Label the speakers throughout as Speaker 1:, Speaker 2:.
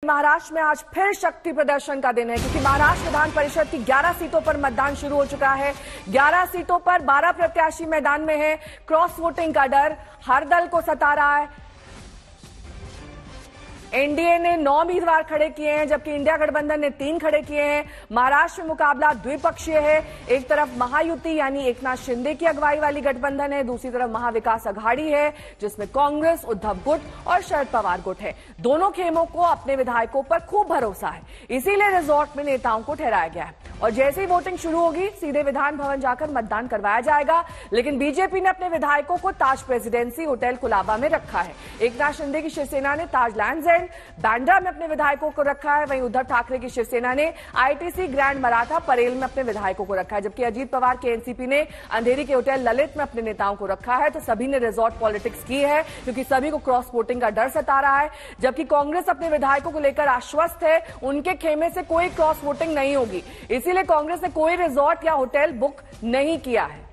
Speaker 1: महाराष्ट्र में आज फिर शक्ति प्रदर्शन का दिन है, क्योंकि महाराष्ट्र विधान परिषद की 11 सीटों पर मतदान शुरू हो चुका है। 11 सीटों पर 12 प्रत्याशी मैदान में हैं। क्रॉस वोटिंग का डर हर दल को सता रहा है। एनडीए ने 9 उम्मीदवार खड़े किए हैं, जबकि इंडिया गठबंधन ने 3 खड़े किए हैं। महाराष्ट्र में मुकाबला द्विपक्षीय है। एक तरफ महायुति यानी एकनाथ शिंदे की अगुवाई वाली गठबंधन है, दूसरी तरफ महाविकास अघाड़ी है जिसमें कांग्रेस, उद्धव गुट और शरद पवार गुट है। दोनों खेमों को अपने विधायकों पर खूब भरोसा है, इसीलिए रिजॉर्ट में नेताओं को ठहराया गया है और जैसे ही वोटिंग शुरू होगी सीधे विधान भवन जाकर मतदान करवाया जाएगा। लेकिन बीजेपी ने अपने विधायकों को ताज प्रेसिडेंसी होटल कुलाबा में रखा है। एकनाथ शिंदे की शिवसेना ने ताज लैंड्स एंड बांद्रा में अपने विधायकों को रखा है। वहीं उद्धव ठाकरे की शिवसेना ने आईटीसी ग्रैंड मराठा परेल में अपने विधायकों को रखा है, जबकि अजीत पवार के एनसीपी ने अंधेरी के होटल ललित में अपने नेताओं को रखा है। तो सभी ने रिजॉर्ट पॉलिटिक्स की है, क्योंकि सभी को क्रॉस वोटिंग का डर सता रहा है। जबकि कांग्रेस अपने विधायकों को लेकर आश्वस्त है, उनके खेमे से कोई क्रॉस वोटिंग नहीं होगी, इसीलिए कांग्रेस ने कोई रिजॉर्ट या होटल बुक नहीं किया है।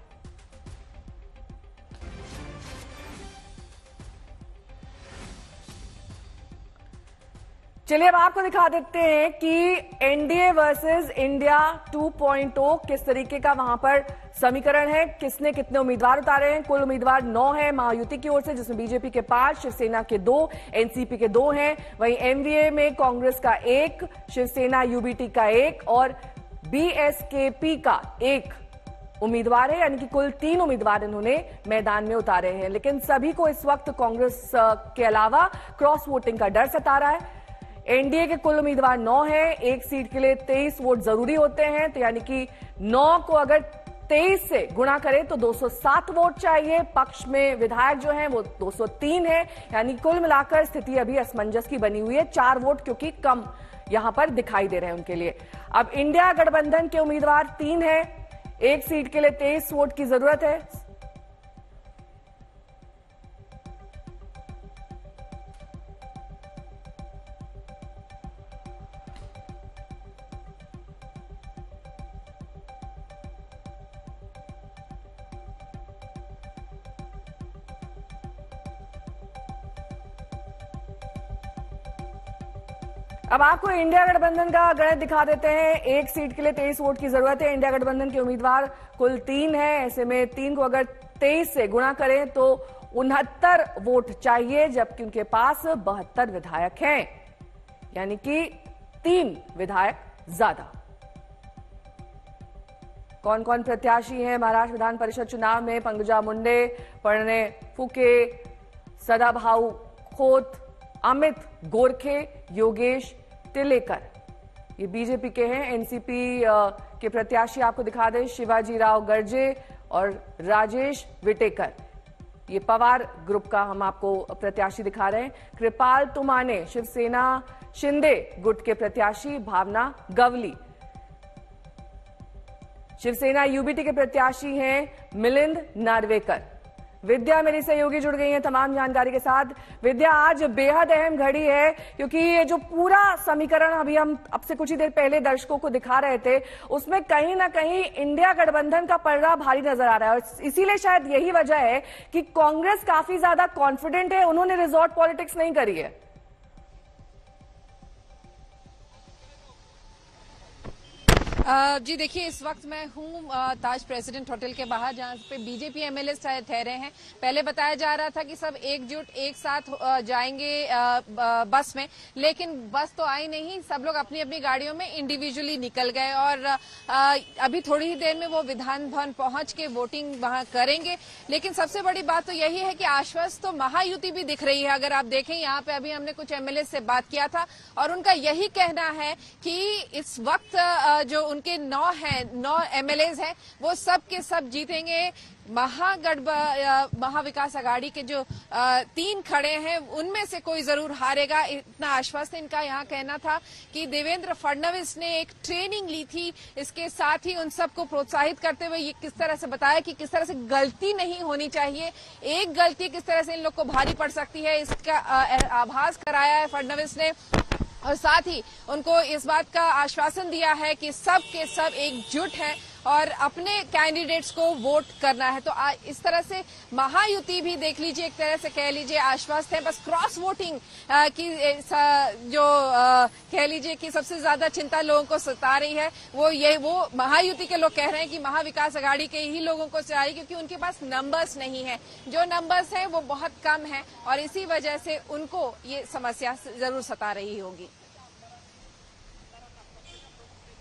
Speaker 1: चलिए अब आपको दिखा देते हैं कि एनडीए वर्सेस इंडिया 2.0 किस तरीके का वहां पर समीकरण है, किसने कितने उम्मीदवार उतारे हैं। कुल उम्मीदवार 9 है महायुति की ओर से, जिसमें बीजेपी के 5, शिवसेना के 2, एनसीपी के 2 हैं। वहीं एमवीए में कांग्रेस का 1, शिवसेना यूबीटी का 1 और बीएसकेपी का 1 उम्मीदवार है, यानी कि कुल 3 उम्मीदवार इन्होंने मैदान में उतारे हैं। लेकिन सभी को इस वक्त कांग्रेस के अलावा क्रॉस वोटिंग का डर सता रहा है। एनडीए के कुल उम्मीदवार 9 हैं, एक सीट के लिए 23 वोट जरूरी होते हैं, तो यानी कि 9 को अगर 23 से गुणा करें तो 207 वोट चाहिए। पक्ष में विधायक जो हैं वो 203 है, यानी कुल मिलाकर स्थिति अभी असमंजस की बनी हुई है। 4 वोट क्योंकि कम यहां पर दिखाई दे रहे हैं उनके लिए। अब इंडिया गठबंधन के उम्मीदवार 3 हैं, एक सीट के लिए 23 वोट की जरूरत है। अब आपको इंडिया गठबंधन का गणित दिखा देते हैं। एक सीट के लिए 23 वोट की जरूरत है। इंडिया गठबंधन के उम्मीदवार कुल 3 है, ऐसे में 3 को अगर 23 से गुणा करें तो 69 वोट चाहिए, जबकि उनके पास 72 विधायक हैं, यानी कि 3 विधायक ज्यादा। कौन कौन प्रत्याशी हैं महाराष्ट्र विधान परिषद चुनाव में? पंकजा मुंडे, प्रणय फुके, सदाभाऊ खोत, अमित गोरखे, योगेश टिलेकर, ये बीजेपी के हैं। एनसीपी के प्रत्याशी आपको दिखा दें, शिवाजी राव गर्जे और राजेश विटेकर, ये पवार ग्रुप का हम आपको प्रत्याशी दिखा रहे हैं। कृपाल तुमाने शिवसेना शिंदे गुट के प्रत्याशी, भावना गवली शिवसेना यूबीटी के प्रत्याशी हैं, मिलिंद नार्वेकर। विद्या मेरी सहयोगी जुड़ गई है तमाम जानकारी के साथ। विद्या, आज बेहद अहम घड़ी है, क्योंकि ये जो पूरा समीकरण अभी हम अब से कुछ ही देर पहले दर्शकों को दिखा रहे थे, उसमें कहीं ना कहीं इंडिया गठबंधन का पलड़ा भारी नजर आ रहा है और इसीलिए शायद यही वजह है कि कांग्रेस काफी ज्यादा कॉन्फिडेंट है, उन्होंने रिजॉर्ट पॉलिटिक्स नहीं करी है।
Speaker 2: जी देखिए, इस वक्त मैं हूँ ताज प्रेसिडेंट होटल के बाहर, जहाँ पे बीजेपी एमएलए ठहरे हैं। पहले बताया जा रहा था कि सब एकजुट एक साथ जाएंगे बस में, लेकिन बस तो आई नहीं, सब लोग अपनी अपनी गाड़ियों में इंडिविजुअली निकल गए और अभी थोड़ी ही देर में वो विधान भवन पहुंच के वोटिंग वहां करेंगे। लेकिन सबसे बड़ी बात तो यही है कि आश्वस्त तो महायुति भी दिख रही है। अगर आप देखें, यहाँ पे अभी हमने कुछ एमएलए से बात किया था और उनका यही कहना है कि इस वक्त जो उनके 9 एमएलएज हैं वो सब के सब जीतेंगे। महाविकास अघाड़ी के जो 3 खड़े हैं उनमें से कोई जरूर हारेगा, इतना आश्वस्त इनका यहाँ कहना था कि देवेंद्र फडणवीस ने एक ट्रेनिंग ली थी। इसके साथ ही उन सबको प्रोत्साहित करते हुए ये किस तरह से बताया कि किस तरह से गलती नहीं होनी चाहिए, एक गलती किस तरह से इन लोग को भारी पड़ सकती है, इसका आभास कराया है फडणवीस ने। और साथ ही उनको इस बात का आश्वासन दिया है कि सब के सब एकजुट हैं और अपने कैंडिडेट्स को वोट करना है। तो इस तरह से महायुति भी देख लीजिए, एक तरह से कह लीजिए आश्वस्त है। बस क्रॉस वोटिंग की जो कह लीजिए कि सबसे ज्यादा चिंता लोगों को सता रही है, वो महायुति के लोग कह रहे हैं कि महाविकास आघाड़ी के ही लोगों को चाहिए, क्योंकि उनके पास नंबर्स नहीं है। जो नंबर्स है वो बहुत कम है और इसी वजह से उनको ये समस्या जरूर सता रही होगी।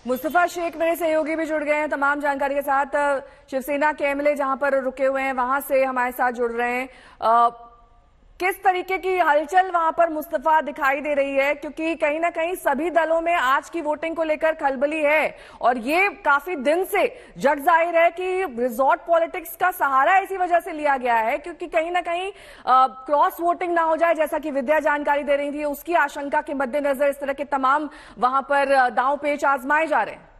Speaker 1: मुस्तफा शेख मेरे सहयोगी भी जुड़ गए हैं तमाम जानकारी के साथ। शिवसेना के एमएलए जहां पर रुके हुए हैं वहां से हमारे साथ जुड़ रहे हैं। किस तरीके की हलचल वहां पर मुस्तफा दिखाई दे रही है, क्योंकि कहीं ना कहीं सभी दलों में आज की वोटिंग को लेकर खलबली है और ये काफी दिन से जग जाहिर है कि रिजॉर्ट पॉलिटिक्स का सहारा इसी वजह से लिया गया है, क्योंकि कहीं ना कहीं क्रॉस वोटिंग ना हो जाए, जैसा कि विद्या जानकारी दे रही थी, उसकी आशंका के मद्देनजर इस तरह के तमाम वहां पर दांव पेच आजमाए जा रहे हैं।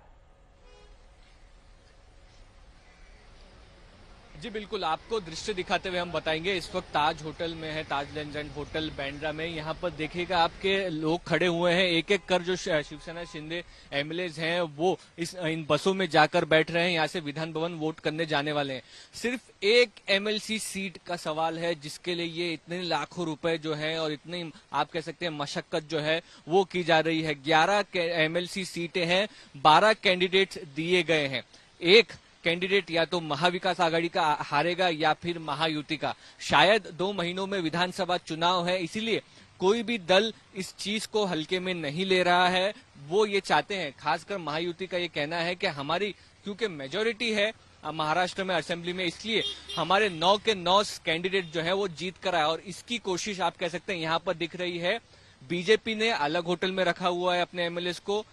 Speaker 3: जी बिल्कुल, आपको दृश्य दिखाते हुए हम बताएंगे। इस वक्त ताज होटल में है, ताज लंच एंड होटल बांद्रा में। यहाँ पर देखिएगा आपके लोग खड़े हुए हैं, एक एक कर जो शिवसेना शिंदे एमएलएज हैं वो इन बसों में जाकर बैठ रहे हैं। यहाँ से विधान भवन वोट करने जाने वाले हैं। सिर्फ एक एमएलसी सीट का सवाल है जिसके लिए ये इतने लाखों रुपए जो है और इतनी आप कह सकते हैं मशक्कत जो है वो की जा रही है। 11 एमएलसी सीटें हैं, 12 कैंडिडेट्स दिए गए हैं। एक कैंडिडेट या तो महाविकास आघाड़ी का हारेगा या फिर महायुति का। शायद 2 महीनों में विधानसभा चुनाव है, इसीलिए कोई भी दल इस चीज को हल्के में नहीं ले रहा है। वो ये चाहते हैं, खासकर महायुति का ये कहना है कि हमारी क्योंकि मेजोरिटी है महाराष्ट्र में असेंबली में, इसलिए हमारे 9 के 9 कैंडिडेट जो है वो जीत कर आए और इसकी कोशिश आप कह सकते हैं यहाँ पर दिख रही है। बीजेपी ने अलग होटल में रखा हुआ है अपने एमएलएस को,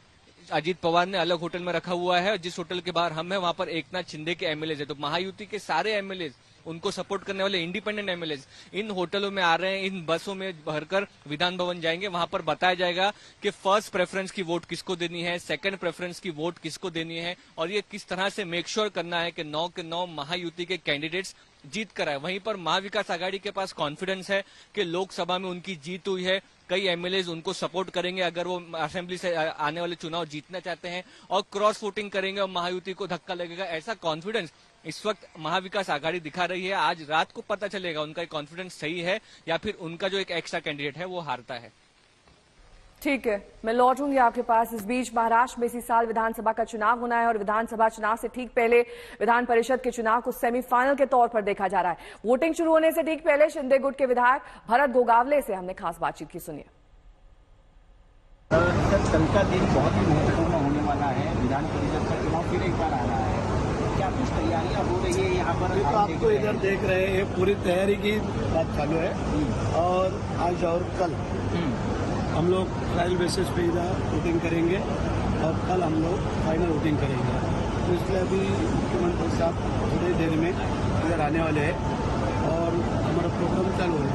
Speaker 3: अजीत पवार ने अलग होटल में रखा हुआ है। जिस होटल के बाहर हम हैं वहां पर एकनाथ शिंदे के एमएलए है। तो महायुति के सारे एमएलए, उनको सपोर्ट करने वाले इंडिपेंडेंट एमएलए इन होटलों में आ रहे हैं, इन बसों में भरकर विधान भवन जाएंगे। वहां पर बताया जाएगा कि फर्स्ट प्रेफरेंस की वोट किसको देनी है, सेकंड प्रेफरेंस की वोट किसको देनी है और ये किस तरह से मेक श्योर करना है कि 9 के 9 महायुति के कैंडिडेट्स जीत कर आए। वहीं पर महाविकास आघाड़ी के पास कॉन्फिडेंस है कि लोकसभा में उनकी जीत हुई है, कई एमएलए उनको सपोर्ट करेंगे अगर वो असेंबली से आने वाले चुनाव जीतना चाहते हैं और क्रॉस वोटिंग करेंगे और महायुति को धक्का लगेगा। ऐसा कॉन्फिडेंस इस वक्त महाविकास आघाड़ी दिखा रही है। आज रात को पता चलेगा उनका कॉन्फिडेंस सही है या फिर उनका जो एक एक्स्ट्रा कैंडिडेट है वो हारता है।
Speaker 1: ठीक है, मैं लौटूंगी आपके पास। इस बीच महाराष्ट्र में इसी साल विधानसभा का चुनाव होना है और विधानसभा चुनाव से ठीक पहले विधान परिषद के चुनाव को सेमीफाइनल के तौर पर देखा जा रहा है। वोटिंग शुरू होने से ठीक पहले शिंदे गुट के विधायक भरत गोगावले से हमने खास बातचीत की, सुनिए।
Speaker 4: कल का दिन बहुत ही महत्वपूर्ण होने वाला है। विधान परिषद का चुनाव फिर एक बार आ रहा है, क्या कुछ तैयारियां हो रही है यहाँ पर?
Speaker 5: तो आपको इधर देख रहे हैं, पूरी तैयारी की बात चालू है और आज और कल हम लोग ट्रायल बेसिस पे इधर वोटिंग करेंगे और कल हम लोग फाइनल वोटिंग करेंगे। तो इसलिए अभी मुख्यमंत्री साहब थोड़ी देर में इधर आने वाले हैं और हमारा प्रोग्राम चालू है।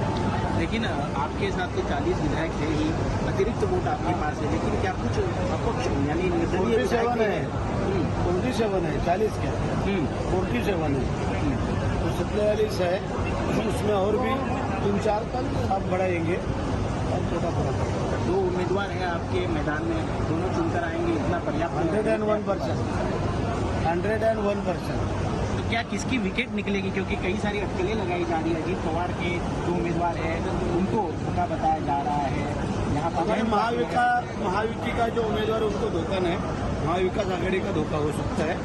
Speaker 4: लेकिन आपके साथ तो 40 विधायक थे ही, अतिरिक्त वोट आपके पास है, लेकिन क्या कुछ अपक्ष यानी
Speaker 5: 47 है, 47 है, 40 क्या 47 है, तो 47 है। उसमें और भी 3-4 कल आप बढ़ाएंगे और छोटा फर्क।
Speaker 4: 2 उम्मीदवार हैं आपके मैदान में, दोनों चुनकर आएंगे, इतना पर्याप्त?
Speaker 5: 101%।
Speaker 4: तो क्या किसकी विकेट निकलेगी? क्योंकि कई सारी अटकलें लगाई जा रही है। अजीत पवार के 2 उम्मीदवार हैं, उनको धोखा बताया जा रहा है। यहाँ पर
Speaker 5: महायुति का जो उम्मीदवार है उसको धोखा नहीं, महाविकास आघाड़ी का धोखा हो सकता है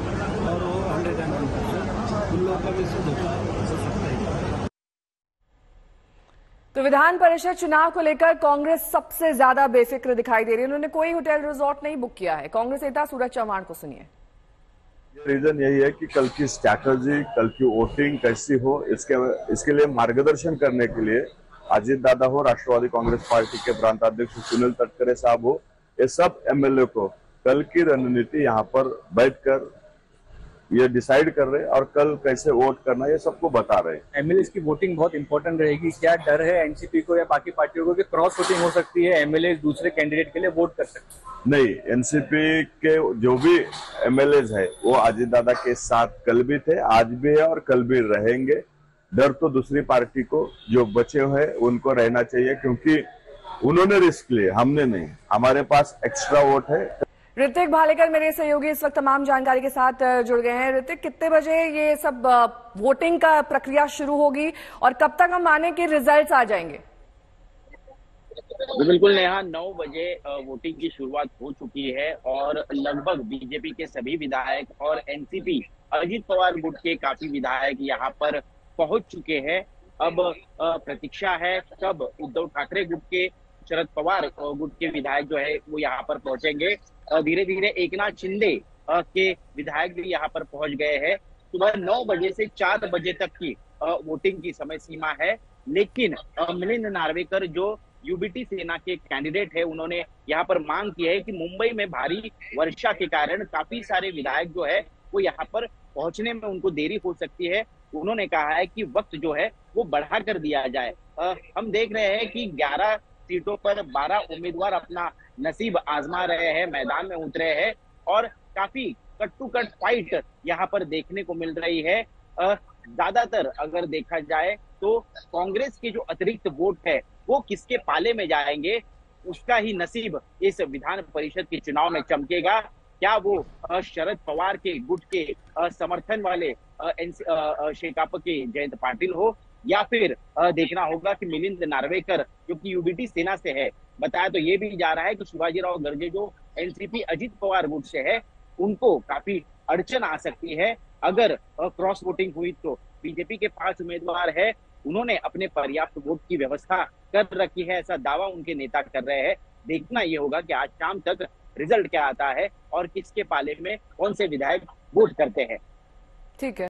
Speaker 5: और वो 101% उन लोगों का भी धोखा हो सकता है।
Speaker 1: तो विधान परिषद चुनाव को लेकर कांग्रेस सबसे ज्यादा बेफिक्र दिखाई दे रही है। उन्होंने कोई होटल रिजॉर्ट नहीं बुक किया है। कांग्रेस नेता सूरज चौहान को सुनिए।
Speaker 6: रीजन यही है कि कल की स्ट्रैटेजी, कल की वोटिंग कैसी हो, इसके लिए मार्गदर्शन करने के लिए अजीत दादा हो, राष्ट्रवादी कांग्रेस पार्टी के प्रांत अध्यक्ष सुनील तटकरे साहब हो, ये सब एमएलए को कल की रणनीति यहाँ पर बैठकर ये डिसाइड कर रहे हैं और कल कैसे वोट करना ये सबको बता रहे हैं।
Speaker 7: एमएलए की वोटिंग बहुत इंपॉर्टेंट रहेगी। क्या डर है एनसीपी को या बाकी पार्टियों को कि क्रॉस वोटिंग हो सकती है, एमएलए दूसरे कैंडिडेट के लिए वोट कर सकते हैं?
Speaker 6: नहीं, एनसीपी के जो भी एमएलए है वो अजीत दादा के साथ कल भी थे, आज भी है और कल भी रहेंगे। डर तो दूसरी पार्टी को जो बचे हुए उनको रहना चाहिए, क्योंकि उन्होंने रिस्क लिए, हमने नहीं। हमारे पास एक्स्ट्रा वोट है।
Speaker 1: ऋतिक भालेकर मेरे सहयोगी इस वक्त तमाम जानकारी के साथ जुड़ गए हैं। ऋतिक, कितने बजे ये सब वोटिंग का प्रक्रिया शुरू होगी और कब तक हम माने कि रिजल्ट्स आ जाएंगे?
Speaker 8: बिल्कुल नेहा, 9 बजे वोटिंग की शुरुआत हो चुकी है और लगभग बीजेपी के सभी विधायक और एनसीपी अजीत पवार गुट के काफी विधायक यहाँ पर पहुंच चुके हैं। अब प्रतीक्षा है कब उद्धव ठाकरे गुट के, शरद पवार गुट के विधायक जो है वो यहाँ पर पहुंचेंगे। धीरे धीरे एकनाथ शिंदे के विधायक भी यहाँ पर पहुंच गए हैं। सुबह 9 बजे से 4 बजे तक की वोटिंग की समय सीमा है, लेकिन मिलिंद नार्वेकर जो यूबीटी सेना के कैंडिडेट है, उन्होंने यहाँ पर मांग की है कि मुंबई में भारी वर्षा के कारण काफी सारे विधायक जो है वो यहाँ पर पहुंचने में उनको देरी हो सकती है। उन्होंने कहा है कि वक्त जो है वो बढ़ा कर दिया जाए। हम देख रहे हैं कि 11 सीटों पर 12 उम्मीदवार अपना नसीब आजमा रहे हैं, मैदान में उतरे हैं और काफी कट टू कट फाइट यहाँ पर देखने को मिल रही है। ज्यादातर अगर देखा जाए तो कांग्रेस के जो अतिरिक्त वोट है वो किसके पाले में जाएंगे, उसका ही नसीब इस विधान परिषद के चुनाव में चमकेगा। क्या वो शरद पवार के गुट के समर्थन वाले शेकाप के जयंत पाटिल हो, या फिर देखना होगा कि मिलिंद नार्वेकर जो कि यूबीटी सेना से है। बताया तो ये भी जा रहा है कि शिवाजीराव गर्जे जो एनसीपी अजीत पवार गुट से है, उनको काफी अड़चन आ सकती है अगर क्रॉस वोटिंग हुई तो। बीजेपी के 5 उम्मीदवार है, उन्होंने अपने पर्याप्त वोट की व्यवस्था कर रखी है, ऐसा दावा उनके नेता कर रहे हैं। देखना ये होगा कि आज शाम तक रिजल्ट क्या आता है और किसके पाले में कौन से विधायक वोट करते हैं।
Speaker 1: ठीक है।